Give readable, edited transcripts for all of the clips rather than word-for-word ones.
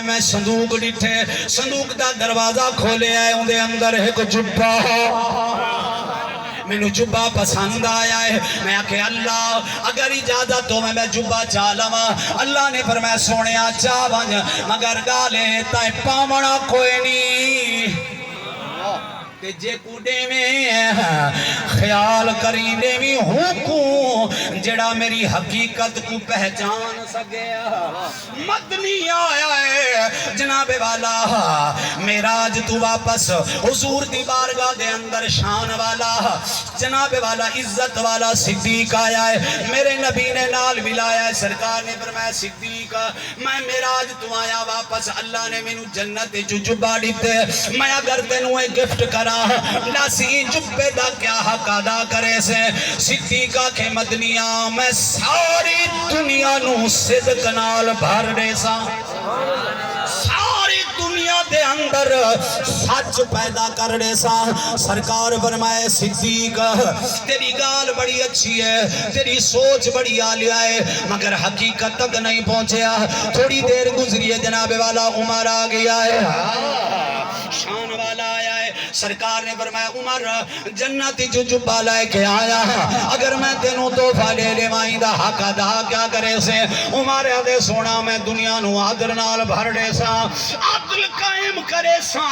میں صندوق ڈٹھے صندوق دا دروازہ کھولے آئے اندے اندر ایک جبہ میں جبہ پسند آیا ہے میں کہ اللہ اگر اجازت ہو میں جبہ چالما اللہ نے فرمایا سونے چاون مگر گالے تائیں پامنا کوئی نہیں کہ جے کوڈے میں خیال کرینے میں حکم جڑا میری حقیقت کو پہچان سکیا مدنی آیا ہے جناب والا میراج تو واپس حضور دی بارگاہ دے اندر شان والا جناب والا عزت والا صدیق آیا ہے میرے نبی نے نال ملایا ہے سرکار نے فرمایا صدیق میں میراج تو آیا واپس اللہ نے مینوں جنت جو جبہ دیتے میں اگر تینوں ایک گفٹ کرا ناسی جبے دا کیا حق ادا کرے سے صدیقہ کے مدنیاں میں ساری دنیا نو صدق نال بھر دے سا ساری دنیا دے اندر سچ پیدا کر دے سا سرکار فرمائے صدیق تیری گال بڑی اچھی ہے تیری سوچ بڑی عالیہ ہے مگر حقیقت تک نہیں پہنچیا تھوڑی دیر گزری ہے جناب والا عمر آ گیا ہے شان والا آیا ہے سرکار نے فرمایا عمر جنتی جو جبہ لائے کے آیا اگر میں تینوں توفہ لے لے مائیں دا حق ادا کیا کرے سے عمر دے سونا میں دنیا نو عدل نال بھر دے سا عدل قائم کرے سا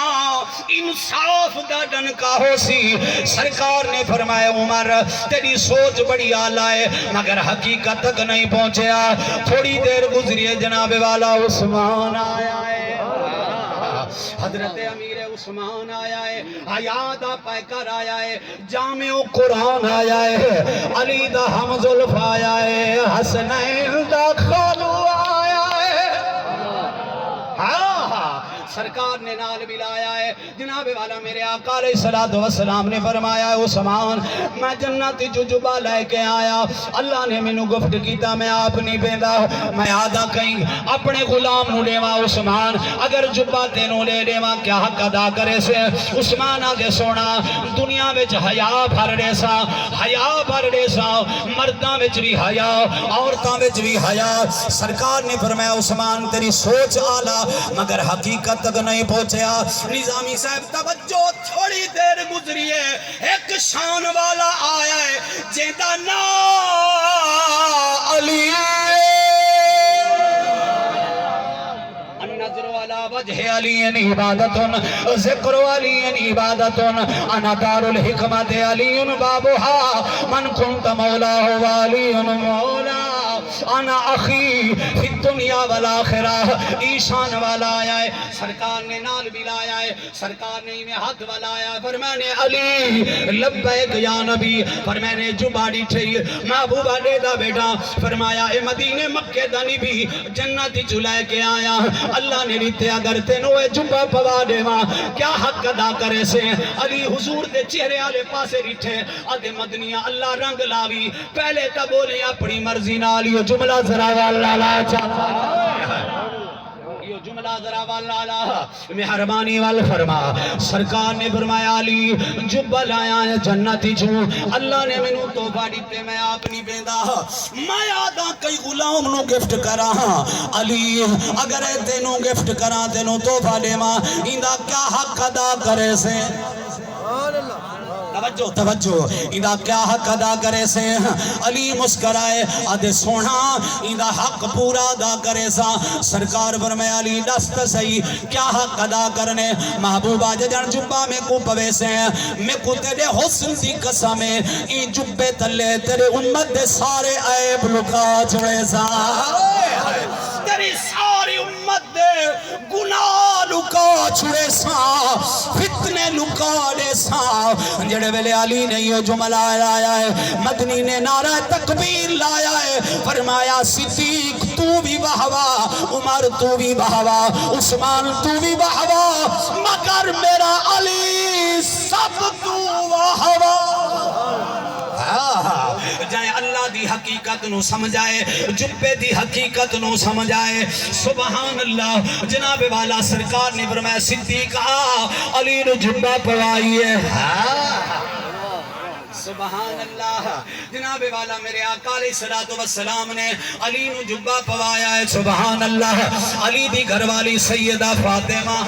انصاف دا ڈنکا ہو سی سرکار نے فرمایا عمر تیری سوچ بڑی آلہ ہے مگر حقیقت تک نہیں پہنچیا تھوڑی دیر گزری ہے جناب والا عثمان آیا ہے حضرت امیر عثمان آیا ہے حیات پیکر آیا ہے جامع قرآن آیا ہے علی دا حمز الف آیا ہے حسنین دا خالو آیا ہے سرکار نے نال ملایا ہے جناب والا میرے آقا علیہ السلام نے فرمایا ہے عثمان میں جنت جو جبہ لے کے آیا اللہ نے میں نو گفت کیتا میں آپ نہیں پیدا میں آدھا کہیں اپنے غلام نو لیوا عثمان اگر جبہ تینوں لے لیوا کیا حق ادا کرے سے عثمان آگے سونا دنیا وچ حیا بھر دے سا حیا بھر دے سا مرداں وچ بھی حیا عورتاں وچ بھی حیا سرکار نے فرمایا عثمان تیری سوچ آلہ مگر حقیقت تک نہیں پہنچیا نظامی صاحب توجہ تھوڑی دیر گزری ہے ایک شان والا آیا ہے جیدہ نا علی النظر والا وجہ علی عبادتن ذکر علی عبادتن انا دار الحکمت علی بابها من کنت مولا علی مولا انا اخی فی الدنیا والآخرہ ایشان والا آیا ہے سرکار نے نال ملایا ہے سرکار نے میں ہاتھ والا آیا ہے فرمانے علی لبیک یا نبی فرمانے جباڑی ٹھئی محبوبہ دے دا بیٹا فرمایا اے مدینے مکہ دانی بھی جنتی چلائے کے آیا اللہ نے لیتے اگر تینوں اے جبہ پوا دے ماں کیا حق ادا کرے سے علی حضور دے چہرے آلے پاسے ریٹھے آدھے مدنیاں اللہ رنگ لاوی پہلے تا بولے اپنی مرضی نالی جملہ ذرا والا چاہتا یہ جملہ ذرا والا مہربانی وال فرما سرکار نے فرمایا علی جبہ لایا ہے جنتی چھو اللہ نے میں نو توفہ دیتے میں آپ نہیں بیندہ میں آدھا کئی غلام نو گفٹ کرا علی اگر اے تینوں گفٹ کرا تینوں توفہ دے ماں اندہ کیا حق ادا کرے سے توجہ اندہ کیا حق ادا کرے سے علی مسکرائے آدھے سونا اندہ حق پورا ادا کرے سا سرکار فرمائے علی دست سہی کیا حق ادا کرنے محبوبہ جن جبہ میں کو پوے سے میں کو تیرے حسن دی قسمیں این جبے تلے تیرے امت دے سارے عیب لکا چھوڑے سا تیری ساری امت دے گناہ لکا چھوڑے سا فتنے لکا لے سا جڑے ویلے علی نے یہ جملہ لایا ہے مدنی نے نعرہ تکبیر لایا ہے فرمایا صدیق تو بھی بہوا عمر تو بھی بہوا عثمان تو بھی بہوا مگر میرا علی سب تو بہوا جائیں اللہ دی حقیقت نو سمجھائے جبے دی حقیقت نو سمجھائے سبحان اللہ جناب والا سرکار نے فرمایا صدیق علی نے جبہ پڑھائی ہے سبحان اللہ جناب والا میرے آقا علیہ الصلوۃ والسلام نے علی نو جبہ پوایا ہے سبحان اللہ علی دی گھر والی سیدہ فاطمہ